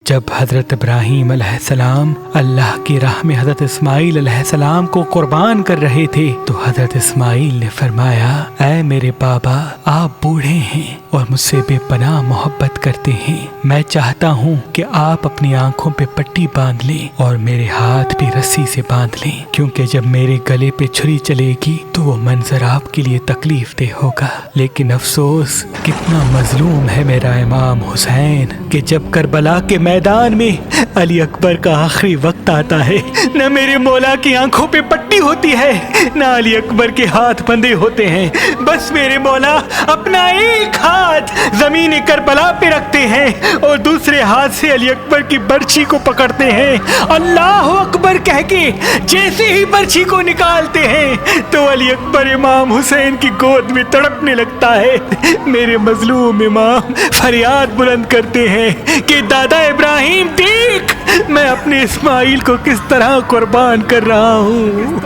جب حضرت ابراہیم علیہ السلام اللہ کی راہ میں حضرت اسماعیل علیہ السلام کو قربان کر رہے تھے تو حضرت اسماعیل نے فرمایا، اے میرے بابا، آپ بوڑھے ہیں اور مجھ سے بے پناہ محبت کرتے ہیں، میں چاہتا ہوں کہ آپ اپنی آنکھوں پہ پٹی باندھ لیں اور میرے ہاتھ بھی رسی سے باندھ لیں، کیونکہ جب میرے گلے پہ چھری چلے گی تو وہ منظر آپ کے لیے تکلیف دہ ہوگا۔ لیکن افسوس، کتنا مظلوم ہے میرا امام حسین کہ جب کربلا کے میدان میں علی اکبر کا آخری وقت آتا ہے، نہ میرے مولا کی آنکھوں پہ پٹی ہوتی ہے، نہ علی اکبر کے ہاتھ بندھے ہوتے ہیں، بس میرے مولا اپنا ایک ہاتھ زمین کربلا پہ رکھتے ہیں اور دوسرے ہاتھ سے علی اکبر کی برچھی کو پکڑتے ہیں، اللہ اکبر کہہ کے جیسے ہی برچھی کو نکالتے ہیں تو علی اکبر امام حسین کی گود میں تڑپنے لگتا ہے۔ میرے مظلوم امام فریاد بلند کرتے ہیں کہ دادا ابراہیم دیکھ، میں اپنے اسماعیل کو کس طرح قربان کر رہا ہوں۔